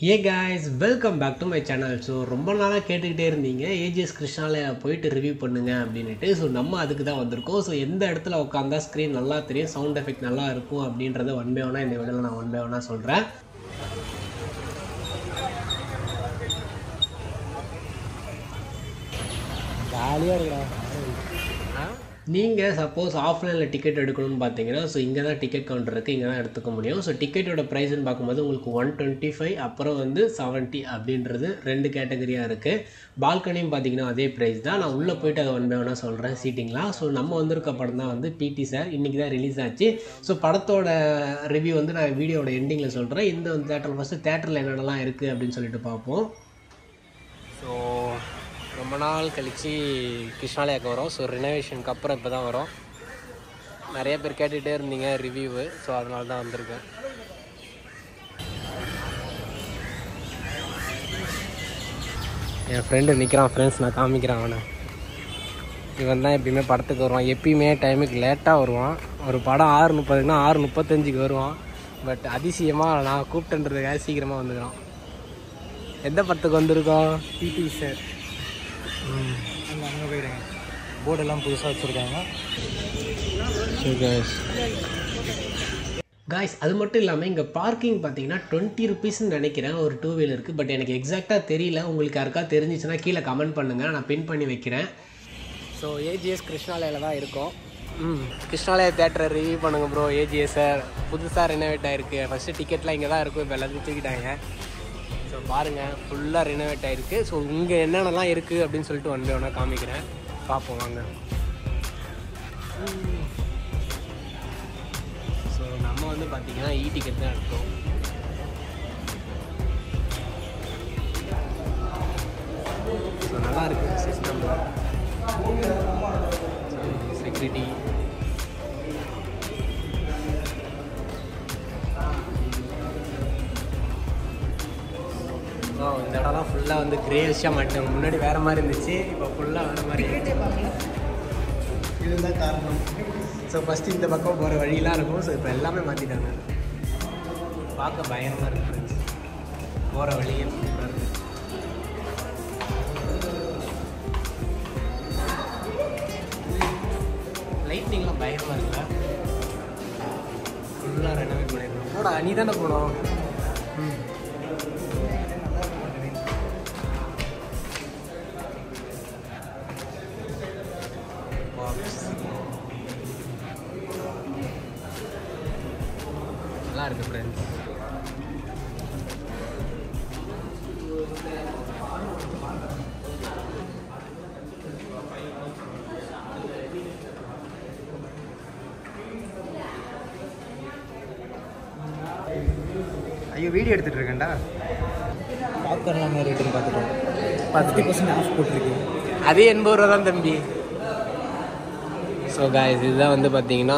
Hey guys, welcome back to my channel. So ரொம்ப நாளாக கேட்டுக்கிட்டே இருந்தீங்க ஏஜிஎஸ் கிருஷ்ணாவில் போயிட்டு ரிவ்யூ பண்ணுங்க அப்படின்ட்டு. ஸோ நம்ம அதுக்கு தான் வந்திருக்கோம். ஸோ எந்த இடத்துல உட்காந்தா ஸ்க்ரீன் நல்லா தெரியும், சவுண்ட் எஃபெக்ட் நல்லா இருக்கும் அப்படின்றத ஒன் பை ஒன்னாக இந்த வீடியோவில் நான் ஒன் பை ஒன்னாக சொல்கிறேன். ஜாலியாக இருக்கா. நீங்கள் சப்போஸ் ஆஃப்லைனில் டிக்கெட் எடுக்கணும்னு பார்த்தீங்கன்னா ஸோ இங்கே தான் டிக்கெட் கவுண்டர் இருக்குது, இங்கே தான் எடுத்துக்க முடியும். ஸோ டிக்கெட்டோட ப்ரைஸ்ன்னு பார்க்கும்போது உங்களுக்கு 125 அப்புறம் வந்து 70 அப்படின்றது ரெண்டு கேட்டகரியாக இருக்குது. பால்கனியும் பார்த்தீங்கன்னா அதே ப்ரைஸ் தான். நான் உள்ளே போய்ட்டு அதை ஒன் பை ஒன்னாக சொல்கிறேன் சீட்டிங்லாம். ஸோ நம்ம வந்திருக்க படம் தான் வந்து பிடி சார், இன்றைக்கி தான் ரிலீஸ் ஆச்சு. ஸோ படத்தோட ரிவ்யூ வந்து நான் வீடியோட எண்டிங்கில் சொல்கிறேன். இந்த தேட்டரில் ஃபஸ்ட்டு தேட்டரில் என்னென்னலாம் இருக்குது அப்படின்னு சொல்லிட்டு பார்ப்போம். ஸோ ரொம்ப நாள் கழித்து கிருஷ்ணாலயாவுக்கு வரோம். ஸோ ரினோவேஷனுக்கு அப்புறம் இப்போ தான் வரோம். நிறைய பேர் கேட்டுகிட்டே இருந்தீங்க ரிவ்யூவு, ஸோ அதனால தான் வந்திருக்கேன். என் ஃப்ரெண்டு நிற்கிறான் ஃப்ரெண்ட்ஸ், நான் காமிக்கிறேன் அவனை. இவன் தான் எப்பயுமே படத்துக்கு வருவான், எப்பயுமே டைமுக்கு லேட்டாக வருவான். ஒரு படம் 6:30ன்னா 6:35 வருவான். பட் அதிசயமாக நான் கூப்பிட்டுன்றதுக்காக சீக்கிரமாக வந்துக்கிறோம். எந்த படத்துக்கு வந்திருக்கோம்? பிடி சார். அங்கே போயிடுங்க, போர்டெல்லாம் புதுசாக வச்சுருக்காங்க. காய்ஸ் அது மட்டும் இல்லாமல் இங்கே பார்க்கிங் பார்த்தீங்கன்னா 20 ருபீஸ்ன்னு நினைக்கிறேன் ஒரு 2 வீலருக்கு. பட் எனக்கு எக்ஸாக்டாக தெரியல. உங்களுக்கு யாருக்கா தெரிஞ்சிச்சுன்னா கீழே கமெண்ட் பண்ணுங்கள், நான் பின் பண்ணி வைக்கிறேன். ஸோ ஏஜிஎஸ் கிருஷ்ணாலயில் தான் இருக்கோம். கிருஷ்ணாலயா தேட்டரை ரிவ்யூ பண்ணுங்கள் ப்ரோ. ஏஜிஎஸ் சார் புதுசாக ரினோவேட் ஆகிருக்கு. ஃபஸ்ட்டு டிக்கெட்லாம் இங்கே தான் இருக்கும், இப்போ எல்லாத்தையும் தூக்கிட்டாங்க. ஸோ பாருங்கள், ஃபுல்லாக ரினோவேட் ஆகிருக்கு. ஸோ இங்கே என்னென்னலாம் இருக்குது அப்படின்னு சொல்லிட்டு ஒன் பை ஒன்னாக காமிக்கிறேன், பார்ப்போம் வாங்க. ஸோ நம்ம வந்து பார்த்திங்கன்னா டிக்கெட் தான் எடுத்தோம். ஸோ நல்லா இருக்குது சிஸ்டம், செக்யூரிட்டி. இந்த இடம்லாம் ஃபுல்லாக வந்து கிரேஷாக மாட்டாங்க. முன்னாடி வேறு மாதிரி இருந்துச்சு, இப்போ ஃபுல்லாக வேறு மாதிரி. இதுதான் காரணம். ஸோ ஃபஸ்ட்டு இந்த பக்கம் போகிற வழியெலாம் இருக்கும். ஸோ இப்போ எல்லாமே மாற்றிட்டாங்க. பார்க்க பயங்கரமாக இருக்குது ஃப்ரெண்ட்ஸ். போகிற வழியே சூப்பராக இருக்குது. லைட்டிங்லாம் பயங்கரமாக இருக்குல்ல. ஃபுல்லாக ரெனோவேட் பண்ணியிருக்கோம். போடா நீ தானே போனோம். நல்லா இருக்குது ஃப்ரெண்ட்ஸ். ஐயோ வீடியோ எடுத்துகிட்டு இருக்கேன்டா. பாப்கார்ன்லாம் என்ன ரேட்டுன்னு பார்த்துட்டோம். 10% ஆஃப் போட்டிருக்கு. அதே 80 ரூபா தான் தம்பி. ஸோ காய்ஸ் இதுதான் வந்து பார்த்திங்கன்னா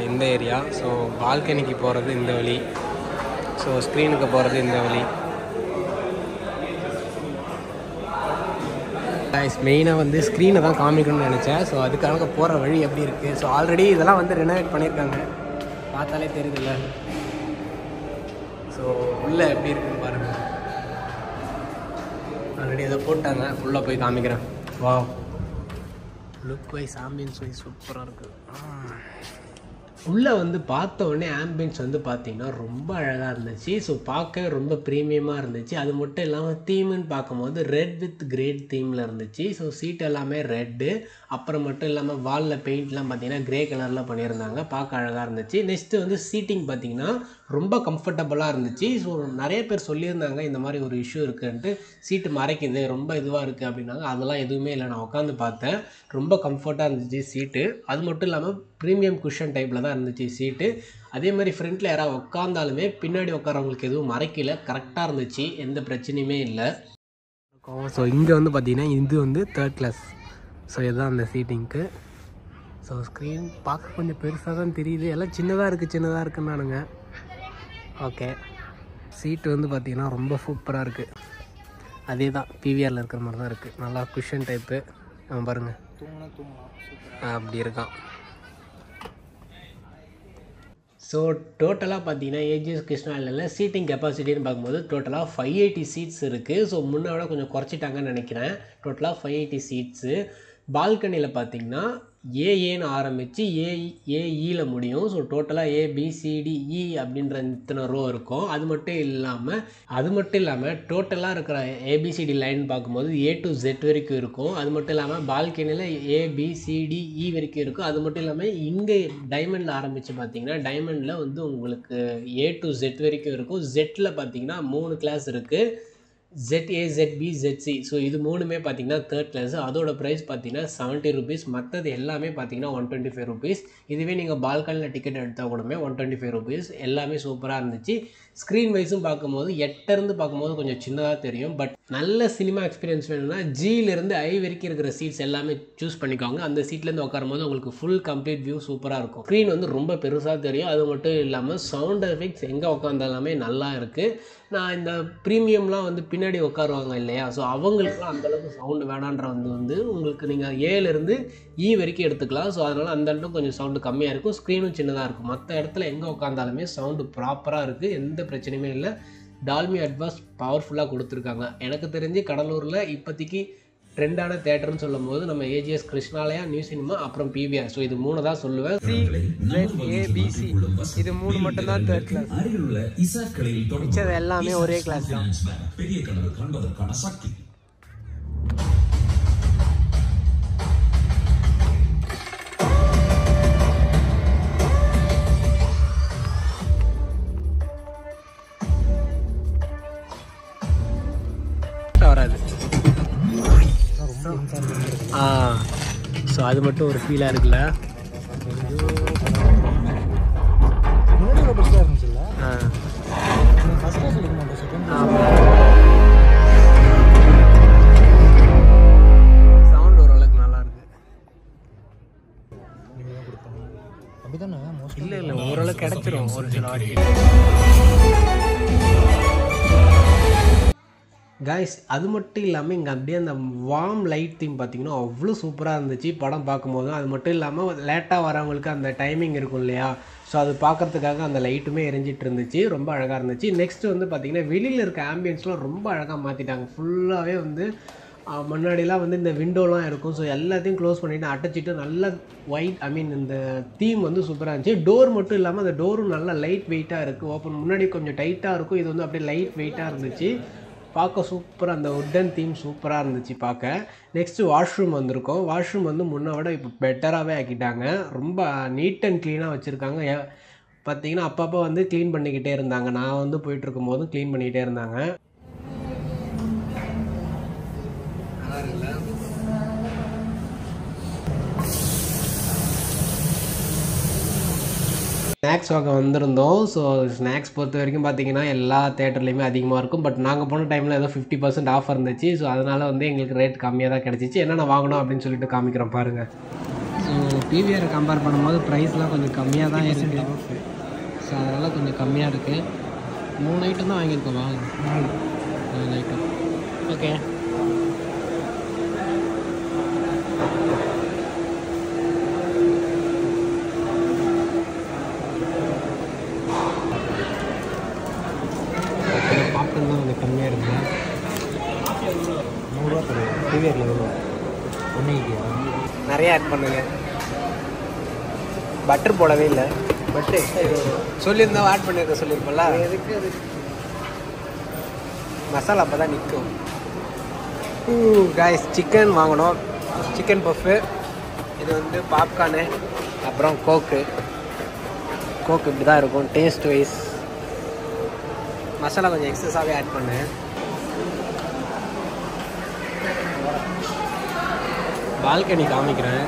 இந்த ஏரியா. ஸோ பால்கனிக்கு போகிறது இந்த வழி, ஸோ ஸ்க்ரீனுக்கு போகிறது இந்த வழி. காய்ஸ் மெயினாக வந்து ஸ்க்ரீனை தான் காமிக்கணும்னு நினச்சேன். ஸோ அதுக்காக போகிற வழி எப்படி இருக்குது. ஸோ ஆல்ரெடி இதெல்லாம் வந்து ரெனோவேட் பண்ணியிருக்காங்க, பார்த்தாலே தெரியுதுல்ல. ஸோ உள்ளே எப்படி இருக்குன்னு பாருங்கள். ஆல்ரெடி இதை போட்டாங்க, உள்ளே போய் காமிக்கிறேன். வா, லுக் வைஸ் ஆம்பியன்ஸ் வைஸ் சூப்பராக இருக்குது. உள்ளே வந்து பார்த்த உடனே ஆம்பியன்ஸ் வந்து பார்த்திங்கன்னா ரொம்ப அழகாக இருந்துச்சு. ஸோ பார்க்கவே ரொம்ப ப்ரீமியமாக இருந்துச்சு. அது மட்டும் இல்லாமல் தீமுன்னு பார்க்கும்போது ரெட் வித் கிரேட் தீமில் இருந்துச்சு. ஸோ சீட் எல்லாமே ரெட்டு, அப்புறம் மட்டும் இல்லாமல் வாலில் பெயிண்ட்லாம் பார்த்திங்கன்னா க்ரே கலரில் பண்ணியிருந்தாங்க, பார்க்க அழகாக இருந்துச்சு. நெக்ஸ்ட்டு வந்து சீட்டிங் பார்த்திங்கன்னா ரொம்ப கம்ஃபர்டபுளாக இருந்துச்சு. ஸோ நிறைய பேர் சொல்லியிருந்தாங்க இந்த மாதிரி ஒரு இஷ்யூ இருக்குன்ட்டு, சீட்டு மறைக்குது ரொம்ப இதுவாக இருக்குது அப்படின்னாங்க. அதெல்லாம் எதுவுமே இல்லை, நான் உட்காந்து பார்த்தேன், ரொம்ப கம்ஃபர்ட்டாக இருந்துச்சு சீட்டு. அது மட்டும் இல்லாமல் ப்ரீமியம் குஷன் டைப்பில் தான் இருந்துச்சு சீட்டு. அதே மாதிரி ஃப்ரண்ட்டில் யாராவது உட்காந்தாலுமே பின்னாடி உட்காரவங்களுக்கு எதுவும் மறைக்கல, கரெக்டாக இருந்துச்சு, எந்த பிரச்சனையுமே இல்லை. ஸோ இங்கே வந்து பார்த்திங்கன்னா இது வந்து 3rd கிளாஸ். ஸோ இதுதான் அந்த சீட்டிங்க்கு. ஸோ ஸ்க்ரீன் பார்க்க கொஞ்சம் பெருசாக தான் தெரியுது, எல்லாம் சின்னதாக இருக்குன்னு நானுங்க. ஓகே, சீட்டு வந்து பார்த்திங்கன்னா ரொம்ப சூப்பராக இருக்குது. அதே தான் பிவிஆரில் இருக்கிற மாதிரி தான் இருக்குது, நல்லா குஷன் டைப்பு. பாருங்கள் அப்படி இருக்கான். ஸோ டோட்டலாக பார்த்தீங்கன்னா ஏஜிஎஸ் கிருஷ்ணாவில் சீட்டிங் கெப்பாசிட்டின்னு பார்க்கும்போது டோட்டலாக 580 சீட்ஸ் இருக்குது. ஸோ முன்ன விட கொஞ்சம் குறைச்சிட்டாங்கன்னு நினைக்கிறேன். டோட்டலாக 580 சீட்ஸு. பால்கனியில் பார்த்தீங்கன்னா ஏஏன்னு ஆரம்பித்து ஏஇயில் முடியும். ஸோ டோட்டலாக ஏபிசிடிஇ அப்படின்ற இத்தனை ரோ இருக்கும். அது மட்டும் இல்லாமல் டோட்டலாக இருக்கிற ஏபிசிடி லைன் பார்க்கும்போது A to Z வரைக்கும் இருக்கும். அது மட்டும் இல்லாமல் பால்கனியில் ஏபிசிடிஇ வரைக்கும் இருக்கும். அது மட்டும் இல்லாமல் இங்கே டைமண்டில் ஆரம்பித்து பார்த்தீங்கன்னா டைமண்டில் வந்து உங்களுக்கு A to Z வரைக்கும் இருக்கும். ஜெட்டில் பார்த்தீங்கன்னா 3 கிளாஸ் இருக்குது. ZA, ZB, ZC. ஸோ இது மூணுமே பார்த்தீங்கன்னா தேர்ட் கிளாஸு. அதோட ப்ரைஸ் பார்த்தீங்கன்னா 70 rupees. மற்றது எல்லாமே பார்த்தீங்கன்னா 125 rupees. இதுவே நீங்கள் பால்கனியில் டிக்கெட் எடுத்தால் கூடமே 125 rupees. எல்லாமே சூப்பராக இருந்துச்சு. ஸ்க்ரீன் வைஸும் பார்க்கும்போது 8 பார்க்கும்போது கொஞ்சம் சின்னதாக தெரியும். பட் நல்ல சினிமா எக்ஸ்பீரியன்ஸ் வேணும்னா Gலேருந்து I வரைக்கும் இருக்கிற சீட்ஸ் எல்லாமே சூஸ் பண்ணிக்கோங்க. அந்த சீட்லேருந்து உட்காரும்போது உங்களுக்கு ஃபுல் கம்ப்ளீட் வியூ சூப்பராக இருக்கும். ஸ்க்ரீன் வந்து ரொம்ப பெருசாக தெரியும். அது மட்டும் இல்லாமல் சவுண்ட் எஃபெக்ட்ஸ் எங்கே உட்காந்தாலுமே நல்லா இருக்குது. நான் இந்த ப்ரீமியம்லாம் வந்து பின்னாடி உட்காருவாங்க இல்லையா, ஸோ அவங்களுக்குலாம் அந்தளவுக்கு சவுண்டு வேணான்ற வந்து உங்களுக்கு நீங்கள் ஏலேருந்து E வரைக்கும் எடுத்துக்கலாம். ஸோ அதனால் அந்த இடத்துல கொஞ்சம் சவுண்டு கம்மியாக இருக்கும். ஸ்க்ரீனும் சின்னதாக இருக்கும். மற்ற இடத்துல எங்கே உட்காந்தாலுமே சவுண்டு ப்ராப்பராக இருக்குது. எந்த பிரச்சனையுமே இல்லை. டால்மி அட்வான்ஸ் பவர்ஃபுல்லாக கொடுத்துருக்காங்க. எனக்கு தெரிஞ்சு கடலூரில் இப்போதைக்கு ட்ரெண்டான தேட்டர்னு சொல்லும் போது நம்ம ஏஜிஎஸ் கிருஷ்ணாலயா, நியூ சினிமா, அப்புறம் PVR. ஸோ இது 3 தான் சொல்லுவேன். CZABC இது 3 மட்டும்தான் தேர்ட் கிளாஸ். மிச்சது எல்லாமே ஒரே கிளாஸ் தான். பெரிய கனவு காண்பதற்கான சக்தி. வராது. ஸோ அது மட்டும் ஒரு ஃபீலாக இருக்குல்ல. சவுண்ட் ஓரளவுக்கு நல்லா இருக்கு. இல்லை ஓரளவுக்கு கிடைச்சிரும் ஒரு சில வாட்டி. கைஸ் அது மட்டும் இல்லாமல் இங்கே அப்படியே அந்த வார்ம் லைட் தீம் பார்த்திங்கன்னா அவ்வளோ சூப்பராக இருந்துச்சு படம் பார்க்கும்போது. அது மட்டும் இல்லாமல் லேட்டாக வரவங்களுக்கு அந்த டைமிங் இருக்கும் இல்லையா, ஸோ அது பார்க்குறதுக்காக அந்த லைட்டுமே எரிஞ்சிட்டு இருந்துச்சு. ரொம்ப அழகாக இருந்துச்சு. நெக்ஸ்ட் வந்து பார்த்திங்கன்னா வெளியில் இருக்க ஆம்பியன்ஸ்லாம் ரொம்ப அழகாக மாற்றிட்டாங்க. ஃபுல்லாகவே வந்து முன்னாடிலாம் வந்து இந்த விண்டோலாம் இருக்கும். ஸோ எல்லாத்தையும் க்ளோஸ் பண்ணிவிட்டு அடைச்சிட்டு நல்லா இந்த தீம் வந்து சூப்பராக இருந்துச்சு. டோர் மட்டும் இல்லாமல் அந்த டோரும் நல்லா லைட் வெயிட்டாக இருக்குது. ஓப்பன் முன்னாடி கொஞ்சம் டைட்டாக இருக்கும். இது வந்து அப்படியே லைட் வெயிட்டாக இருந்துச்சு. பார்க்க சூப்பராக அந்த உட்டன் தீம் சூப்பராக இருந்துச்சு பார்க்க. நெக்ஸ்ட்டு வாஷ்ரூம் வந்திருக்கோம். வாஷ்ரூம் வந்து முன்னை விட இப்போ பெட்டராகவே ஆக்கிட்டாங்க. ரொம்ப நீட் அண்ட் க்ளீனாக வச்சுருக்காங்க. பார்த்தீங்கன்னா அப்பப்போ வந்து க்ளீன் பண்ணிக்கிட்டே இருந்தாங்க. நான் வந்து போயிட்டுருக்கும் போதும் க்ளீன் பண்ணிக்கிட்டே இருந்தாங்க. ஸ்நாக்ஸ் வாங்க வந்திருந்தோம். ஸோ ஸ்நாக்ஸ் பொறுத்த வரைக்கும் பார்த்தீங்கன்னா எல்லா தேட்டர்லேயுமே அதிகமாக இருக்கும். பட் நாங்கள் போன டைமில் ஏதோ 50% ஆஃபர் இருந்துச்சு. ஸோ அதனால் வந்து எங்களுக்கு ரேட் கம்மியாக தான் கிடச்சிச்சு. என்னென்ன வாங்கணும் அப்படின்னு சொல்லிட்டு காமிக்கிறோம் பாருங்கள். ஸோ PVR கம்பேர் பண்ணும்போது ப்ரைஸ்லாம் கொஞ்சம் கம்மியாக தான் இருக்குது. ஸோ அதனால் கொஞ்சம் கம்மியாக இருக்குது. 3 ஐட்டம் தான் வாங்கியிருக்கோம். வாங்க 4 ஐட்டம். ஓகே கொஞ்சம் கம்மியாக இருக்குது. 100 ரூபா தருவோம். PVRல எவ்வளோ? 180. நிறைய ஆட் பண்ணுங்க. பட்டர் போடவே இல்லை. பட்டர் எக்ஸ்ட்ரா சொல்லியிருந்தா ஆட் பண்ணியிருக்க சொல்லியிருப்போம்ல. எதுக்கு அது மசாலா அப்போ தான் நிற்கும். காய்ஸ் சிக்கன் வாங்கணும். Chicken puff. இது வந்து பாப்கார்னு, அப்புறம் கோக்கு இப்படி தான் இருக்கும் டேஸ்ட் வைஸ். மசாலா கொஞ்சம் எக்ஸஸாகவே ஆட் பண்ணேன். பால்கனி காமிக்கிறேன்.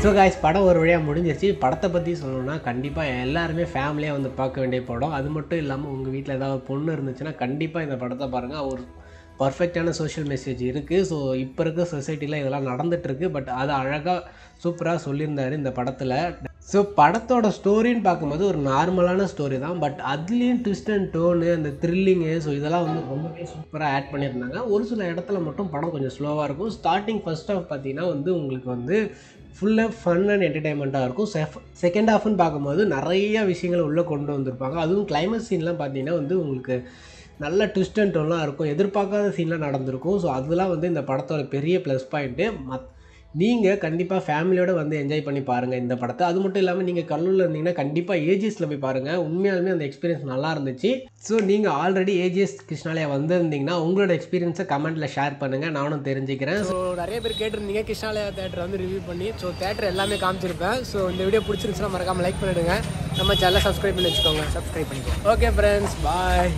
ஸோ காய்ஸ் படம் ஒரு வழியாக முடிஞ்சிருச்சு. படத்தை பற்றி சொல்லணும்னா கண்டிப்பாக எல்லாருமே ஃபேமிலியாக வந்து பார்க்க வேண்டிய படம். அது மட்டும் இல்லாமல் உங்கள் வீட்டில் ஏதாவது பொண்ணு இருந்துச்சுன்னா கண்டிப்பாக இந்த படத்தை பாருங்கள். ஒரு பர்ஃபெக்டான சோஷியல் மெசேஜ் இருக்குது. ஸோ இப்போ இருக்க சொசைட்டியில் இதெல்லாம் நடந்துகிட்ருக்கு. பட் அதை அழகாக சூப்பராக சொல்லியிருந்தார் இந்த படத்தில். ஸோ படத்தோட ஸ்டோரின்னு பார்க்கும்போது ஒரு நார்மலான ஸ்டோரி தான். பட் அதுலேயும் ட்விஸ்ட் அண்ட் டோனு, அந்த த்ரில்லிங்கு, ஸோ இதெல்லாம் வந்து ரொம்பவே சூப்பராக ஆட் பண்ணியிருந்தாங்க. ஒரு சில இடத்துல மட்டும் படம் கொஞ்சம் ஸ்லோவாக இருக்கும். ஸ்டார்டிங் ஃபர்ஸ்ட் ஹாஃப் பார்த்தீங்கன்னா வந்து உங்களுக்கு வந்து ஃபுல்லாக ஃபன் அண்ட் என்டர்டைன்மெண்ட்டாக இருக்கும். செகண்ட் ஹாஃப்னு பார்க்கும்போது நிறைய விஷயங்கள் உள்ளே கொண்டு வந்திருப்பாங்க. அதுவும் கிளைமேக்ஸ் சீன்லாம் பார்த்தீங்கன்னா வந்து உங்களுக்கு நல்ல ட்விஸ்ட் அண்ட் டோன்லாம் இருக்கும். எதிர்பார்க்காத சீன்லாம் நடந்திருக்கும். ஸோ அதெல்லாம் வந்து இந்த படத்தோட பெரிய ப்ளஸ் பாயிண்ட்டு. நீங்கள் கண்டிப்பாக ஃபேமிலியோடு வந்து என்ஜாய் பண்ணி பாருங்கள் இந்த படத்தை. அது மட்டும் இல்லாமல் நீங்கள் கல்லூரில் இருந்தீங்கன்னா கண்டிப்பாக ஏஜிஎஸில் போய் பாருங்கள். உண்மையாலுமே அந்த எக்ஸ்பீரியன்ஸ் நல்லா இருந்துச்சு. ஸோ நீங்கள் ஆல்ரெடி ஏஜிஎஸ் கிருஷ்ணாலயா வந்திருந்தீங்கன்னா உங்களோட எக்ஸ்பீரியன்ஸை கமெண்ட்டில் ஷேர் பண்ணுங்கள், நானும் தெரிஞ்சுக்கிறேன். ஸோ நிறைய பேர் கேட்டிருந்தீங்க கிருஷ்ணாலயா தேட்டர் வந்து ரிவ்யூ பண்ணி. ஸோ தேட்டர் எல்லாமே காமிச்சிருப்பேன். ஸோ இந்த வீடியோ பிடிச்சிருந்துச்சுன்னா மறக்காமல் லைக் பண்ணிவிடுங்க. நம்ம சேனலை சப்ஸ்கிரைப் பண்ணி வச்சுக்கோங்க. சப்ஸ்கிரைப் பண்ணிக்கோங்க. ஓகே ஃப்ரெண்ட்ஸ், பாய்.